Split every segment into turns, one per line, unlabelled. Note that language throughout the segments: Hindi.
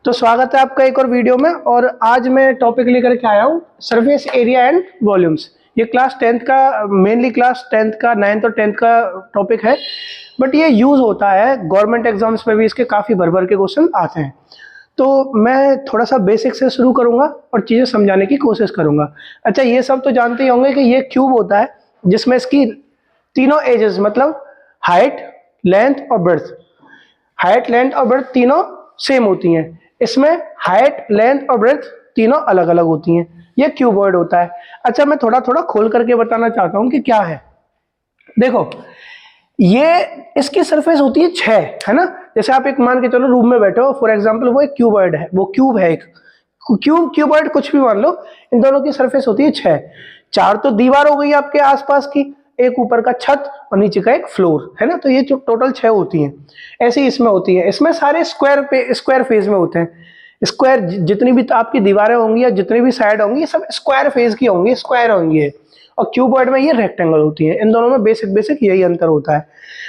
तो स्वागत है आपका एक और वीडियो में। और आज मैं टॉपिक लेकर के आया हूँ सरफेस एरिया एंड वॉल्यूम्स। ये क्लास 10th का मेनली क्लास 10th का 9th और 10th का टॉपिक है, बट ये यूज़ होता है गवर्नमेंट एग्जाम्स में भी, इसके काफ़ी भर भर के क्वेश्चन आते हैं। तो मैं थोड़ा सा बेसिक से शुरू करूँगा और चीज़ें समझाने की कोशिश करूँगा। अच्छा, ये सब तो जानते ही होंगे कि ये क्यूब होता है जिसमें इसकी तीनों एजेस मतलब हाइट, लेंथ और ब्रेड्थ, हाइट, लेंथ और ब्रेड्थ तीनों सेम होती हैं। इसमें हाइट, लेंथ और ब्रेड्थ तीनों अलग अलग होती हैं। ये क्यूबॉइड होता है। अच्छा, मैं थोड़ा थोड़ा खोल करके बताना चाहता हूं कि क्या है। देखो, ये इसकी सरफेस होती है 6, है ना। जैसे आप एक मान के चलो रूम में बैठे हो, फॉर एग्जांपल वो एक क्यूबॉइड है, वो क्यूब है एक क्यूबॉइड, कुछ भी मान लो। इन दोनों की सरफेस होती है 6। 4 तो दीवार हो गई आपके आसपास की, एक ऊपर का छत और नीचे का एक फ्लोर, है ना। तो ये जो टोटल 6 होती हैं, ऐसे ही इसमें होती है। इसमें सारे स्क्वायर फेज में होते हैं। स्क्वायर जितनी भी आपकी दीवारें होंगी या जितनी भी साइड होंगी, ये सब स्क्वायर फेज की होंगी, स्क्वायर होंगी। और क्यूबॉइड में ये रेक्टेंगल होती है। इन दोनों में बेसिक यही अंतर होता है।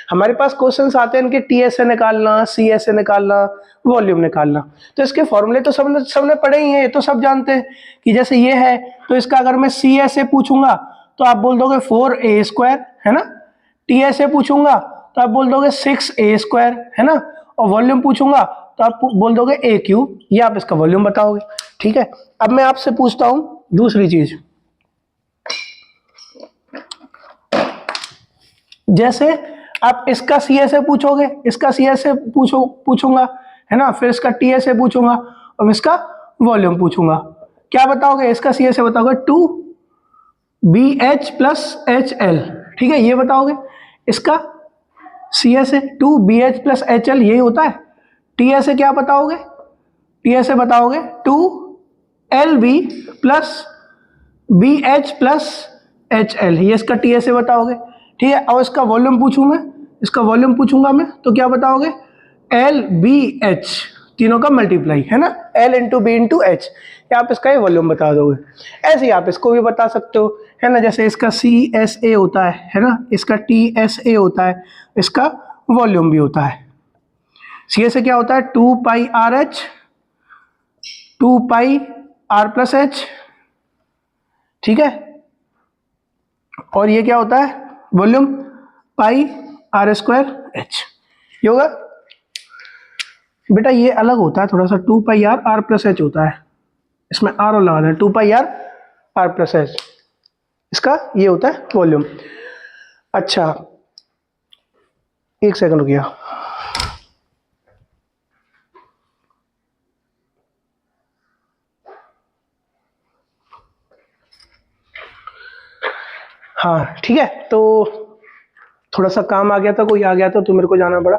हमारे पास क्वेश्चंस आते हैं इनके टीएसए निकालना, सीएसए निकालना, वॉल्यूम निकालना। तो इसके फॉर्मूले तो सबने पढ़े ही हैं, ये तो सब जानते हैं कि जैसे ये है तो इसका अगर मैं सीएसए पूछूंगा तो आप बोल दोगे 4a², है ना। टीएसए पूछूंगा तो आप बोल दोगे 6a², है ना। और वॉल्यूम पूछूंगा तो आप बोल दोगे a³। ये आप इसका वॉल्यूम बताओगे, ठीक है। अब मैं आपसे पूछता हूं दूसरी चीज। जैसे आप इसका सीएसए पूछोगे, इसका सीएसए पूछूंगा, है ना। फिर इसका टीएसए पूछूंगा और इसका वॉल्यूम पूछूंगा। क्या बताओगे? इसका सीएसए बताओगे 2BH+HL, ठीक है, ये बताओगे। इसका सीएसए 2BH+HL यही होता है। टीएसए क्या बताओगे? टीएसए बताओगे 2LB+BH+HL, ये इसका टीएसए बताओगे, ठीक है। और इसका वॉल्यूम पूछूं मैं, इसका वॉल्यूम पूछूंगा मैं, तो क्या बताओगे? LBH, तीनों का मल्टीप्लाई, है ना, L into b into h. आप इसका ये वॉल्यूम बता दोगे। ऐसे ही आप इसको भी बता सकते हो, है ना। जैसे इसका CSA होता है ना, इसका TSA होता है, इसका वॉल्यूम भी होता है। CSA क्या होता है? 2πRH, 2πR+H, ठीक है। और ये क्या होता है? Volume πr²H। ये होगा बेटा, ये अलग होता है थोड़ा सा, 2πR+H होता है। इसमें R और लगा दें, 2πR+H, इसका ये होता है वॉल्यूम। अच्छा, एक सेकंड रुकिए। हाँ, ठीक है। तो थोड़ा सा काम आ गया था, कोई आ गया था तो मेरे को जाना पड़ा।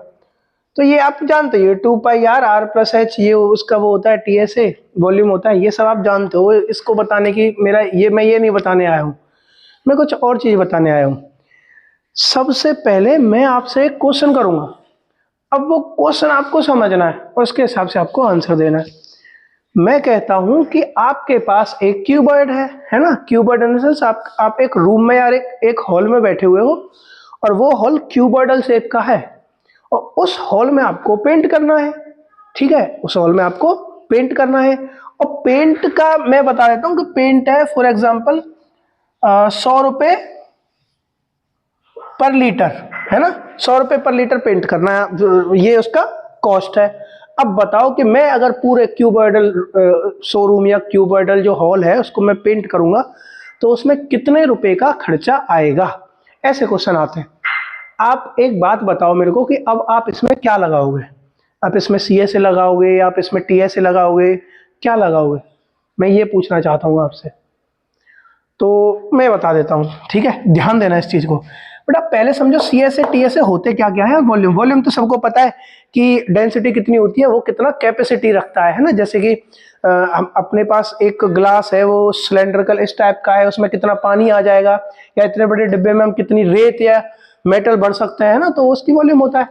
तो ये आप जानते हो, 2πR+H, ये उसका वो होता है टीएसए, वॉल्यूम होता है। ये सब आप जानते हो। इसको बताने की मैं ये नहीं बताने आया हूँ, मैं कुछ और चीज बताने आया हूँ। सबसे पहले मैं आपसे एक क्वेश्चन करूंगा। अब वो क्वेश्चन आपको समझना है और उसके हिसाब से आपको आंसर देना है। मैं कहता हूं कि आपके पास एक क्यूबॉइड है ना। क्यूबॉइड इन द सेंस आप एक रूम में या एक हॉल में बैठे हुए हो और वो हॉल क्यूबॉइडल शेप का है और उस हॉल में आपको पेंट करना है, ठीक है। उस हॉल में आपको पेंट करना है और पेंट का मैं बता देता हूं कि पेंट है फॉर एग्जांपल 100 रुपए पर लीटर, है ना। 100 रुपए पर लीटर पेंट करना है, ये उसका कॉस्ट है। अब बताओ कि मैं अगर पूरे क्यूबॉइडल शोरूम या क्यूबॉइडल जो हॉल है उसको मैं पेंट करूंगा तो उसमें कितने रुपए का खर्चा आएगा। ऐसे क्वेश्चन आते हैं। आप एक बात बताओ मेरे को कि अब आप इसमें क्या लगाओगे? आप इसमें सीएसए लगाओगे या आप इसमें टीएसए लगाओगे? क्या लगाओगे? मैं ये पूछना चाहता हूँ आपसे। तो मैं बता देता हूँ, ठीक है, ध्यान देना इस चीज को। बट आप पहले समझो सीएसए टीएसए होते क्या क्या है। वॉल्यूम तो सबको पता है कि डेंसिटी कितनी होती है, वो कितना कैपेसिटी रखता है ना। जैसे कि अपने पास एक ग्लास है, वो सिलेंड्रिकल इस टाइप का है, उसमें कितना पानी आ जाएगा, या इतने बड़े डिब्बे में हम कितनी रेत या मेटल भर सकते हैं ना, तो उसकी वॉल्यूम होता है।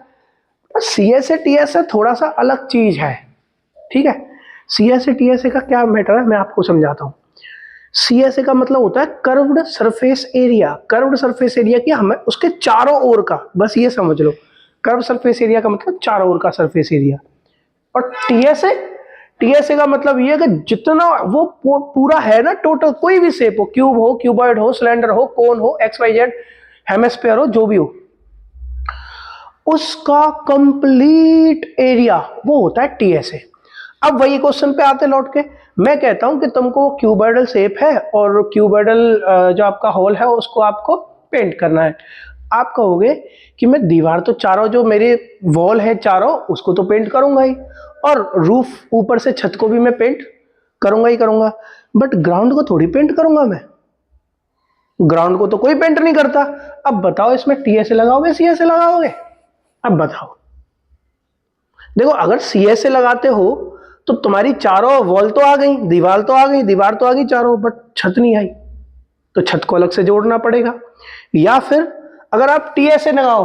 सीएसए टीएसए थोड़ा सा अलग चीज है, ठीक है। सीएसए टीएसए का क्या मैटर है मैं आपको समझाता हूँ। सीएसए का मतलब होता है curved surface area. Curved surface area की हमें उसके चारों ओर का, बस ये समझ लो, कर्व सरफेस एरिया का मतलब चारों ओर का सरफेस एरिया। और टीएसए टीएसए का मतलब ये है कि जितना वो पूरा है ना, टोटल कोई भी शेप हो, क्यूब हो, क्यूबॉइड हो, सिलेंडर हो, कोन हो, एक्स वाई जेड, हेमिस्फीयर हो, जो भी हो, उसका कंप्लीट एरिया वो होता है टीएसए। अब वही क्वेश्चन पे आते लौट के, मैं कहता हूं कि तुमको क्यूबॉइडल शेप है और क्यूबॉइडल जो आपका होल है उसको आपको पेंट करना है। आप कहोगे कि मैं दीवार तो चारों, जो मेरे वॉल है चारों, उसको तो पेंट करूंगा ही, और रूफ ऊपर से छत को भी मैं पेंट करूंगा ही करूंगा, बट ग्राउंड को थोड़ी पेंट करूंगा मैं, ग्राउंड को तो कोई पेंट नहीं करता। अब बताओ इसमें टीएसए लगाओगे सीएसए लगाओगे? अब बताओ। देखो अगर सीएसए लगाते हो तो तुम्हारी चारों वॉल तो आ गई, दीवार तो आ गई, दीवार तो आ गई चारों, बट छत नहीं आई, तो छत को अलग से जोड़ना पड़ेगा। या फिर अगर आप टीएसए लगाओ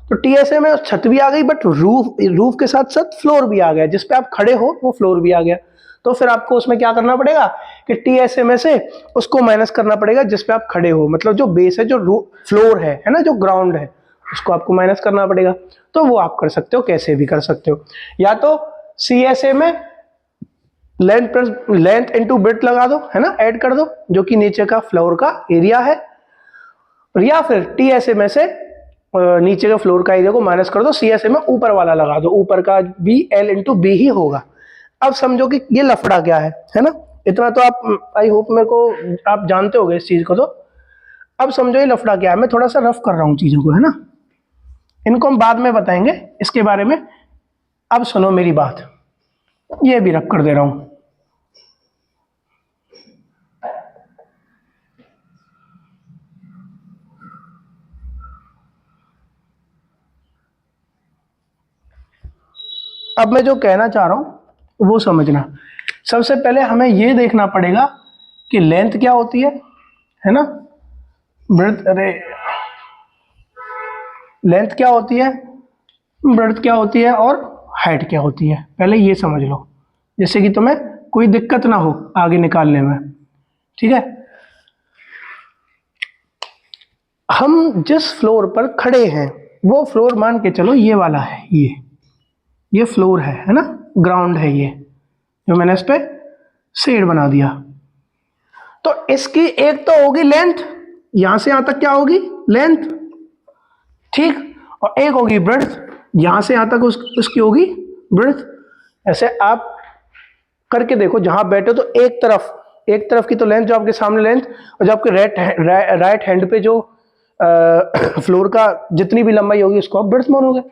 तो टीएसए में छत भी आ गई, बट रूफ के साथ साथ फ्लोर भी आ गया, जिस पे आप खड़े हो वो फ्लोर भी आ गया। तो फिर आपको उसमें क्या करना पड़ेगा कि टीएसए में से उसको माइनस करना पड़ेगा जिस पे आप खड़े हो, मतलब जो बेस है, जो फ्लोर है ना, जो ग्राउंड है, उसको आपको माइनस करना पड़ेगा। तो वो आप कर सकते हो, कैसे भी कर सकते हो, या तो सीएसए में लेंथ इनटू ब्रेड्थ लगा दो, है ना, ऐड कर दो, जो कि नीचे का फ्लोर का एरिया है, या फिर टीएसए में से नीचे का फ्लोर का एरिया को माइनस कर दो, सीएसए में ऊपर वाला लगा दो, ऊपर का भी एल इंटू बी ही होगा। अब समझो कि ये लफड़ा क्या है ना, इतना तो आप, आई होप मेरे को आप जानते होगे इस चीज को। तो अब समझो ये लफड़ा क्या है, मैं थोड़ा सा रफ कर रहा हूं चीजों को, है ना, इनको हम बाद में बताएंगे इसके बारे में। अब सुनो मेरी बात, ये भी रफ कर दे रहा हूं। अब मैं जो कहना चाह रहा हूं वो समझना। सबसे पहले हमें ये देखना पड़ेगा कि लेंथ क्या होती है ना, ब्रेड्थ, अरे लेंथ क्या होती है, ब्रेड्थ क्या होती है, और हाइट क्या होती है, पहले ये समझ लो, जिससे कि तुम्हें कोई दिक्कत ना हो आगे निकालने में। ठीक है, हम जिस फ्लोर पर खड़े हैं वो फ्लोर मान के चलो ये वाला है, ये फ्लोर है ना, ग्राउंड है ये, जो मैंने इस पे शेड बना दिया। तो इसकी एक तो होगी लेंथ, यहां से यहां तक क्या होगी, लेंथ, ठीक, और एक होगी ब्रेड्थ, यहां से यहां तक उसकी होगी ब्रेड्थ। ऐसे आप करके देखो, जहां बैठे तो एक तरफ की तो लेंथ, जो आपके सामने लेंथ, और जो आपके राइट हैंड पे जो फ्लोर का जितनी भी लंबाई होगी उसको आप ब्रेड्थ मानोगे,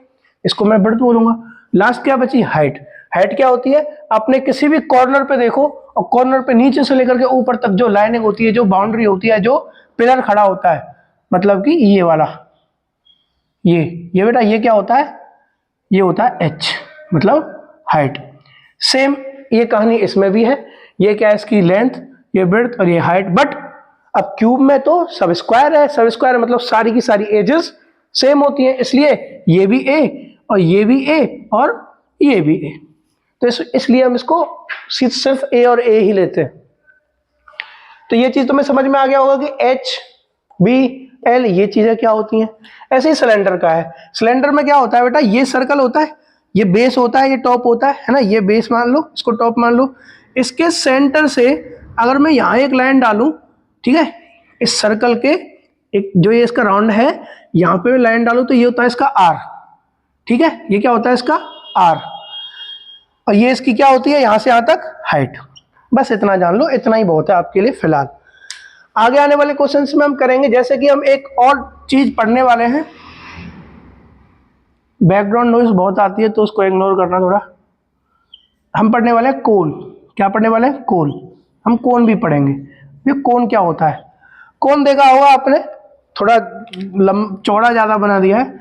इसको मैं ब्रेड्थ बोलूंगा। लास्ट क्या बची, हाइट। हाइट क्या होती है, आपने किसी भी कॉर्नर पे देखो, और कॉर्नर पे नीचे से लेकर के ऊपर तक जो लाइनिंग होती है, जो बाउंड्री होती है, जो पिलर खड़ा होता है, मतलब कि ये वाला, ये बेटा, ये क्या होता है, ये होता है एच, मतलब हाइट। सेम ये कहानी इसमें भी है, ये क्या है, इसकी लेंथ, ये ब्रेड्थ और ये हाइट। बट अब क्यूब में तो सब स्क्वायर है, सब स्क्वायर मतलब सारी की सारी एजेस सेम होती हैं, इसलिए ये भी ए और ये भी ए और ये भी ए, तो इसलिए हम इसको सिर्फ ए और ए ही लेते हैं। तो ये चीज तुम्हें समझ में आ गया होगा कि एच, बी, एल, ये चीजें क्या होती हैं। ऐसे ही सिलेंडर का है, सिलेंडर में क्या होता है बेटा, ये सर्कल होता है, ये बेस होता है, ये टॉप होता है ना, ये बेस मान लो, इसको टॉप मान लो। इसके सेंटर से अगर मैं यहाँ एक लाइन डालूं, ठीक है, इस सर्कल के एक जो ये इसका राउंड है, यहाँ पे लाइन डालूं तो ये होता है इसका आर, ठीक है, ये क्या होता है इसका आर, और ये इसकी क्या होती है, यहां से यहां तक हाइट। बस इतना जान लो, इतना ही बहुत है आपके लिए फिलहाल। आगे आने वाले क्वेश्चंस में हम करेंगे, जैसे कि हम एक और चीज पढ़ने वाले हैं, बैकग्राउंड नॉइज बहुत आती है तो उसको इग्नोर करना थोड़ा। हम पढ़ने वाले हैं कोन, क्या पढ़ने वाले हैं, कोन। हम कोन भी पढ़ेंगे। ये कोन क्या होता है, कोन देखा होगा आपने, थोड़ा चौड़ा ज्यादा बना दिया है।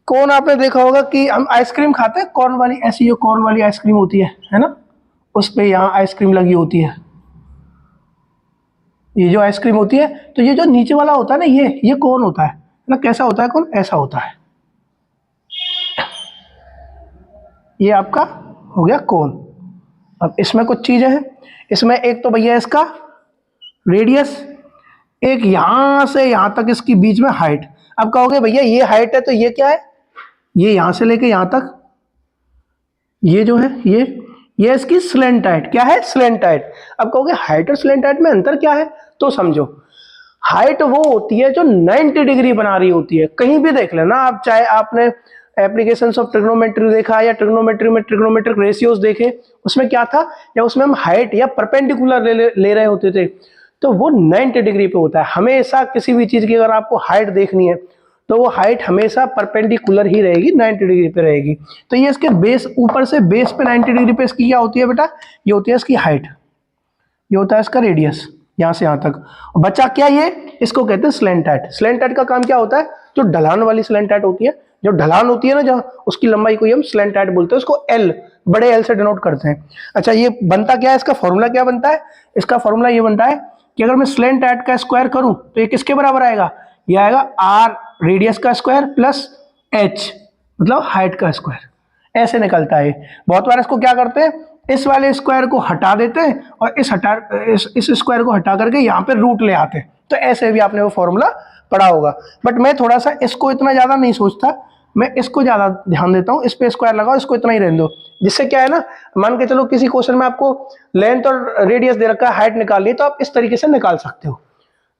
कोन आपने देखा होगा कि हम आइसक्रीम खाते हैं, कॉर्न वाली, ऐसी जो कॉर्न वाली आइसक्रीम होती है ना, उस पे यहाँ आइसक्रीम लगी होती है, ये जो आइसक्रीम होती है, तो ये जो नीचे वाला होता है ना, ये कोन होता है ना। कैसा होता है कोन, ऐसा होता है, ये आपका हो गया कोन। अब इसमें कुछ चीजें हैं, इसमें एक तो भैया इसका रेडियस, एक यहां से यहां तक इसकी बीच में हाइट। अब कहोगे भैया ये हाइट है तो ये क्या है, ये यहां से लेके यहां तक, ये जो है ये इसकी स्लेंट हाइट। क्या है? Slant height. अब कहोगे हाइट और स्लेंट हाइट में अंतर क्या है, तो समझो हाइट वो होती है जो 90 डिग्री बना रही होती है। कहीं भी देख लेना आप, चाहे आपने एप्लीकेशंस ऑफ ट्रिग्नोमेट्री देखा या ट्रिग्नोमेट्री में ट्रिग्नोमेट्रिक रेशियोज देखे, उसमें क्या था, या उसमें हम हाइट या परपेंडिकुलर ले रहे होते थे, तो वो 90 डिग्री पे होता है हमेशा। किसी भी चीज की अगर आपको हाइट देखनी है तो वो हाइट हमेशा परपेंडिकुलर ही रहेगी, 90 डिग्री पे रहेगी। तो ये इसके बेस, ऊपर से बेस पे 90 डिग्री पे इसकी क्या होती है बेटा, ये होती है इसकी हाइट, ये होता है इसका रेडियस यहां से यहां तक। बचा क्या ये, इसको कहते हैं स्लेंट हाइट। स्लेंट हाइट का काम क्या होता है, जो ढलान वाली स्लेंट हाइट होती है, जो ढलान होती है ना जहां, उसकी लंबाई को हम स्लेंट हाइट बोलते हैं, उसको एल, बड़े एल से डिनोट करते हैं। अच्छा ये बनता क्या है, इसका फॉर्मूला क्या बनता है, इसका फॉर्मूला ये बनता है कि अगर मैं स्लेंट हाइट का स्क्वायर करूं तो ये किसके बराबर आएगा, ये आएगा आर रेडियस का स्क्वायर प्लस एच मतलब हाइट का स्क्वायर। ऐसे निकलता है। बहुत बार इसको क्या करते हैं, इस वाले स्क्वायर को हटा देते हैं और इस स्क्वायर को हटा करके यहाँ पे रूट ले आते हैं। तो ऐसे भी आपने वो फॉर्मूला पढ़ा होगा। बट मैं थोड़ा सा इसको इतना ज़्यादा नहीं सोचता, मैं इसको ज़्यादा ध्यान देता हूँ, इस पे स्क्वायर लगाओ, इसको इतना ही रहने दो। जिससे क्या है ना, मान के चलो किसी क्वेश्चन में आपको लेंथ और रेडियस दे रखा है, हाइट निकालनी है, तो आप इस तरीके से निकाल सकते हो।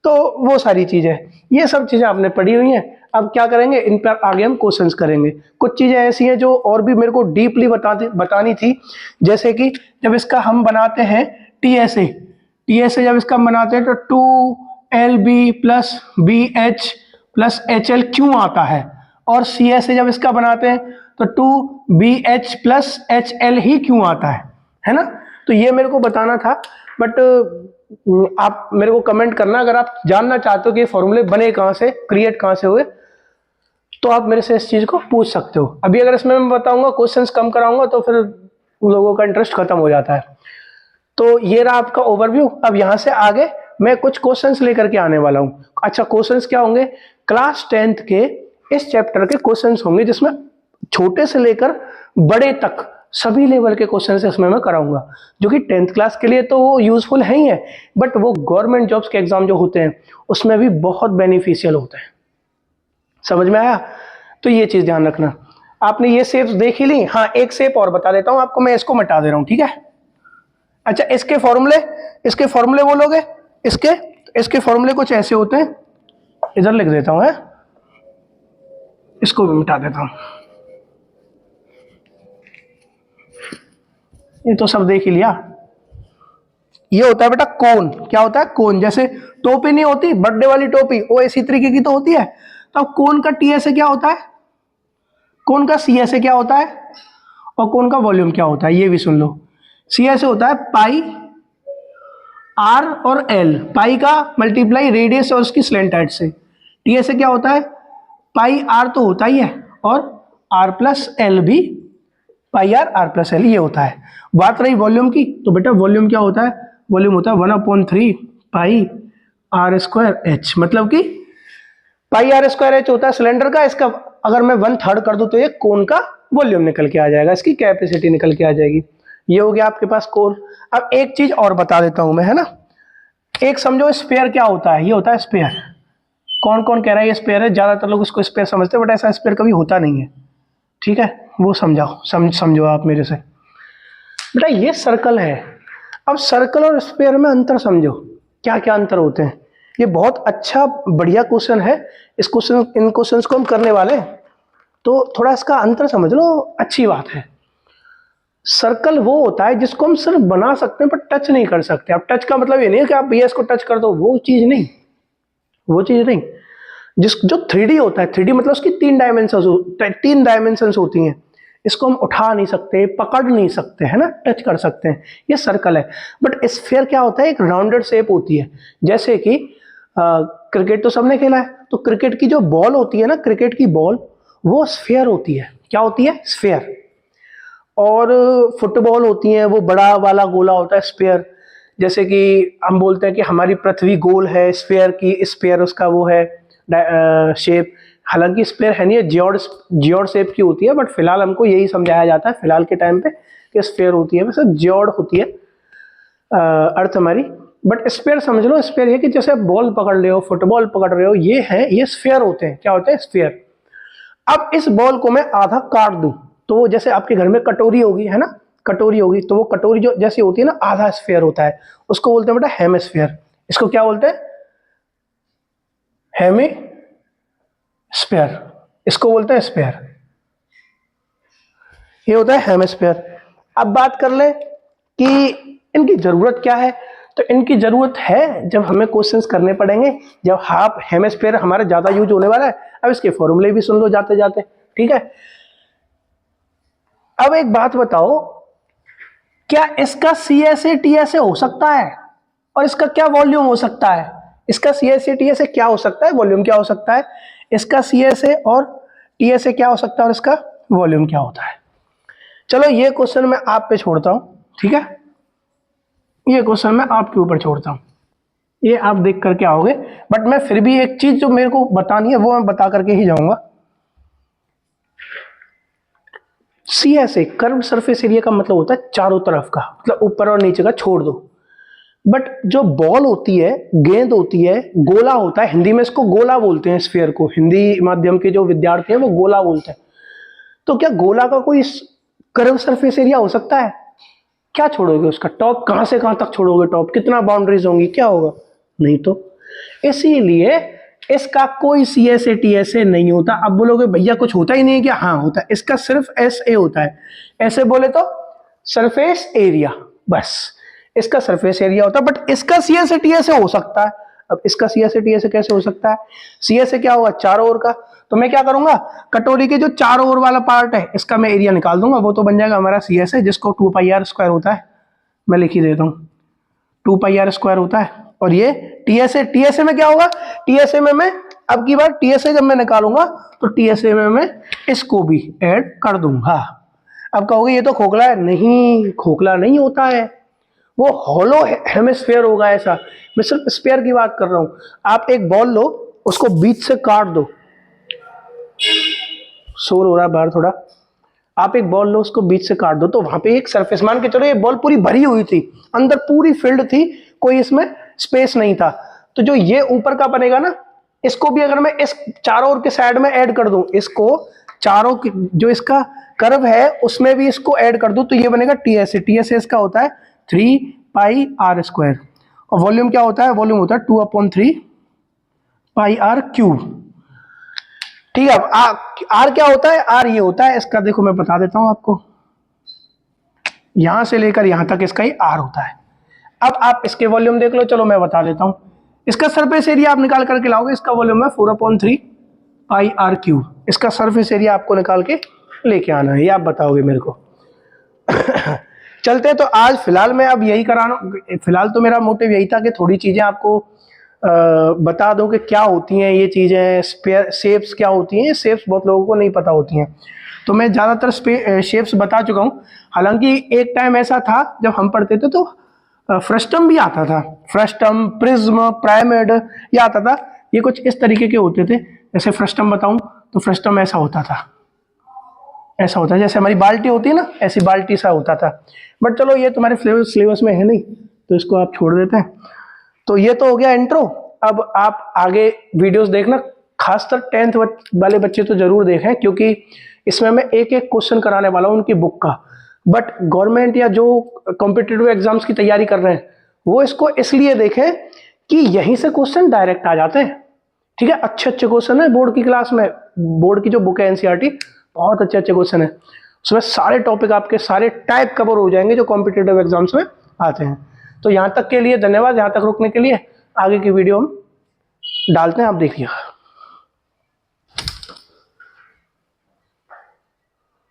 तो वो सारी चीज़ें, ये सब चीज़ें आपने पढ़ी हुई हैं। अब क्या करेंगे, इन पर आगे हम क्वेश्चंस करेंगे। कुछ चीज़ें ऐसी हैं जो और भी मेरे को डीपली बतानी थी। जैसे कि जब इसका हम बनाते हैं टीएसए जब इसका हम बनाते हैं तो 2LB plus BH plus HL क्यों आता है, और CSA जब इसका बनाते हैं तो 2BH प्लस HL ही क्यों आता है ना। तो ये मेरे को बताना था। बट आप मेरे को कमेंट करना अगर आप जानना चाहते हो कि ये फॉर्मूले बने कहाँ से, क्रिएट कहाँ से हुए, तो आप मेरे से इस चीज को पूछ सकते हो। अभी अगर इसमें मैं बताऊंगा, क्वेश्चंस कम कराऊंगा, तो फिर लोगों का इंटरेस्ट खत्म हो जाता है। तो ये रहा आपका ओवरव्यू। अब यहाँ से आगे मैं कुछ क्वेश्चंस लेकर के आने वाला हूँ। अच्छा क्वेश्चंस क्या होंगे, क्लास 10th के इस चैप्टर के क्वेश्चंस होंगे, जिसमें छोटे से लेकर बड़े तक सभी लेवल के क्वेश्चंस इसमें मैं कराऊंगा, जो कि 10th क्लास के लिए तो वो यूजफुल है ही है, बट वो गवर्नमेंट जॉब्स के एग्जाम जो होते हैं उसमें भी बहुत बेनिफिशियल होते हैं। समझ में आया? तो ये चीज ध्यान रखना। आपने ये शेप्स देख ही ली। हाँ एक शेप और बता देता हूं आपको, मैं इसको मिटा दे रहा हूं, ठीक है। अच्छा इसके फॉर्मूले बोलोगे, इसके फॉर्मूले कुछ ऐसे होते हैं, इधर लिख देता हूं, है इसको भी मिटा देता हूं। ये तो सब देख ही लिया। ये होता है बेटा कोन। क्या होता है? कोन। जैसे टोपी नहीं होती, बर्थडे वाली टोपी, वो इसी तरीके की तो होती है। तो अब कोन का टीएसए क्या होता है, कोन का सीएसए क्या होता है, और कोन का वॉल्यूम क्या होता है, ये भी सुन लो। सीएसए होता है पाई आर और एल, पाई का मल्टीप्लाई रेडियस और उसकी स्लेंट हाइट से। टीएसए क्या होता है, पाई आर तो होता ही है, और आर प्लस एल भी, पाई आर प्लस एल ये होता है। बात रही वॉल्यूम की, तो बेटा वॉल्यूम क्या होता है, वॉल्यूम होता है 1/3 पाई आर स्क्वायर एच। मतलब कि पाई आर स्क्वायर एच होता है सिलेंडर का, इसका अगर मैं 1/3 कर दूं तो ये कोन का वॉल्यूम निकल के आ जाएगा, इसकी कैपेसिटी निकल के आ जाएगी। ये हो गया आपके पास कोन। अब एक चीज और बता देता हूं मैं, है ना। एक समझो स्फीयर क्या होता है, ये होता है स्फीयर। कौन कौन कह रहा है ये स्फीयर है, ज्यादातर लोग इसको स्फीयर समझते हैं, बट ऐसा स्फीयर कभी होता नहीं है, ठीक है। वो समझाओ, समझो आप मेरे से। बेटा ये सर्कल है। अब सर्कल और स्फीयर में अंतर समझो, क्या क्या अंतर होते हैं। ये बहुत अच्छा बढ़िया क्वेश्चन है। इन क्वेश्चंस को हम करने वाले हैं, तो थोड़ा इसका अंतर समझ लो, अच्छी बात है। सर्कल वो होता है जिसको हम सिर्फ बना सकते हैं पर टच नहीं कर सकते। अब टच का मतलब ये नहीं है कि आप भैया इसको टच कर दो, वो चीज नहीं। जो 3D होता है, 3D मतलब उसकी 3 डायमेंशंस होती हैं। इसको हम उठा नहीं सकते, पकड़ नहीं सकते, है ना, टच कर सकते हैं, ये सर्कल है। बट स्फीयर क्या होता है, एक राउंडेड शेप होती है। जैसे कि क्रिकेट तो सबने खेला है, तो क्रिकेट की जो बॉल होती है ना, क्रिकेट की बॉल, वो स्फीयर होती है। क्या होती है? स्फीयर। और फुटबॉल होती है, वो बड़ा वाला गोला होता है, स्फीयर। जैसे कि हम बोलते हैं कि हमारी पृथ्वी गोल है, स्फीयर की, स्फीयर उसका वो है शेप। हालांकि स्फीयर है नहीं है, जियोड शेप की होती है, बट फिलहाल हमको यही समझाया जाता है फिलहाल के टाइम पे कि स्फीयर होती है, वैसे जियोड होती है अर्थ हमारी। बट स्फीयर समझ लो, स्फीयर ये कि जैसे आप बॉल पकड़ रहे हो, फुटबॉल पकड़ रहे हो, ये स्फीयर होते हैं। क्या होते हैं? स्फीयर। अब इस बॉल को मैं आधा काट दूं, तो जैसे आपके घर में कटोरी होगी, है ना, कटोरी होगी, तो वो कटोरी जो जैसी होती है ना, आधा स्फीयर होता है, उसको बोलते हैं बेटा हेमिस्फीयर। इसको क्या बोलते हैं? हेमिस्फीयर। इसको बोलते हैं स्फीयर। ये होता है हेमिस्फीयर। अब बात कर ले कि इनकी जरूरत क्या है। तो इनकी जरूरत है जब हमें क्वेश्चंस करने पड़ेंगे, जब हाफ हेमिस्फीयर हमारा ज्यादा यूज होने वाला है। अब इसके फॉर्मूले भी सुन लो जाते जाते, ठीक है। अब एक बात बताओ, क्या इसका CSA TSA हो सकता है? और इसका क्या वॉल्यूम हो सकता है? इसका CSA TSA क्या हो सकता है, वॉल्यूम क्या हो सकता है? इसका CSA और TSA क्या हो सकता है और इसका वॉल्यूम क्या होता है? चलो ये क्वेश्चन मैं आप पे छोड़ता हूं, ठीक है। ये क्वेश्चन मैं आपके ऊपर छोड़ता हूं, ये आप देख करके आओगे। बट मैं फिर भी एक चीज जो मेरे को बतानी है वो मैं बता करके ही जाऊंगा। CSA कर्व्ड सरफेस एरिया का मतलब होता है चारों तरफ का, मतलब ऊपर और नीचे का छोड़ दो। बट जो बॉल होती है, गेंद होती है, गोला होता है, हिंदी में इसको गोला बोलते हैं, स्फीयर को। हिंदी माध्यम के जो विद्यार्थी हैं वो गोला बोलते हैं। तो क्या गोला का कोई कर्व सरफेस एरिया हो सकता है? क्या छोड़ोगे उसका? टॉप कहां से कहां तक छोड़ोगे? टॉप कितना बाउंड्रीज होंगी? क्या होगा? नहीं तो। इसीलिए इसका कोई CSA TSA नहीं होता। अब बोलोगे भैया कुछ होता ही नहीं क्या? हाँ होता है, इसका सिर्फ SA होता है। ऐसे बोले तो सरफेस एरिया, बस इसका सरफेस एरिया होता है। बट इसका CSA TSA हो सकता है। अब इसका CSA TSA कैसे हो सकता है? CSA क्या होगा? चारों ओर का। तो मैं क्या करूंगा, कटोरी के जो चारों ओर वाला पार्ट है इसका मैं एरिया निकाल दूंगा, वो तो बन जाएगा हमारा CSA, जिसको 2πr² होता है। मैं लिख ही देता हूं, 2πr² होता है। और ये TSA में क्या होगा? TSA में मैं अब की बार TSA जब मैं निकालूंगा तो TSA में मैं इसको भी ऐड कर दूंगा। अब कहोगे ये तो खोखला है। नहीं, खोखला नहीं होता है, वो हॉलो हेमिस्फीयर होगा ऐसा। मैं सिर्फ स्फीयर की बात कर रहा हूं। आप एक बॉल लो, उसको बीच से काट दो। शोर हो रहा है बाहर थोड़ा। आप एक बॉल लो, उसको बीच से काट दो, तो वहां पे एक सरफेस, मान के चलो ये बॉल पूरी भरी हुई थी, अंदर पूरी फील्ड थी, कोई इसमें स्पेस नहीं था। तो जो ये ऊपर का बनेगा ना, इसको भी अगर मैं इस चारों ओर के साइड में ऐड कर दूं, इसको चारों जो इसका कर्व है उसमें भी इसको ऐड कर दूं, तो ये बनेगा TSA। TSA इसका होता है 3πr²। और वॉल्यूम क्या होता है? वॉल्यूम होता है 2/3πr³। ठीक है। अब आर क्या होता है? आर ये होता है इसका, देखो मैं बता देता हूं आपको, यहां से लेकर यहां तक इसका ही आर होता है। अब आप इसके वॉल्यूम देख लो, चलो मैं बता देता हूं। इसका सरफेस एरिया आप निकाल करके लाओगे, इसका वॉल्यूम है 4/3πr³। इसका सरफेस एरिया आपको निकाल के लेके आना है, ये आप बताओगे मेरे को। चलते तो आज फिलहाल मैं अब यही कराना, फिलहाल तो मेरा मोटिव यही था कि थोड़ी चीजें आपको बता दो कि क्या होती हैं ये चीजें, शेप्स क्या होती हैं। शेप्स बहुत लोगों को नहीं पता होती हैं, तो मैं ज़्यादातर शेप्स बता चुका हूँ। हालांकि एक टाइम ऐसा था जब हम पढ़ते थे तो फ्रस्टम भी आता था, फ्रस्टम, प्रिज्म, पिरामिड, ये आता था। ये कुछ इस तरीके के होते थे। जैसे फ्रस्टम बताऊं तो फ्रस्टम ऐसा होता था, ऐसा होता है जैसे हमारी बाल्टी होती है ना, ऐसी बाल्टी सा होता था। बट चलो ये तुम्हारे सिलेबस में है नहीं, तो इसको आप छोड़ देते हैं। तो ये तो हो गया इंट्रो। अब आप आगे वीडियोस देखना, खासकर 10th वाले बच्चे तो जरूर देखें, क्योंकि इसमें मैं एक एक क्वेश्चन कराने वाला हूं उनकी बुक का। बट गवर्नमेंट या जो कॉम्पिटिटिव एग्जाम्स की तैयारी कर रहे हैं वो इसको इसलिए देखें कि यहीं से क्वेश्चन डायरेक्ट आ जाते हैं। ठीक है, अच्छे अच्छे क्वेश्चन है बोर्ड की क्लास में। बोर्ड की जो बुक है NCERT, बहुत अच्छे अच्छे क्वेश्चन है उसमें। सारे टॉपिक आपके सारे टाइप कवर हो जाएंगे जो कॉम्पिटिटिव एग्जाम्स में आते हैं। तो यहाँ तक के लिए धन्यवाद, यहाँ तक रुकने के लिए। आगे की वीडियो हम डालते हैं, आप देखिएगा।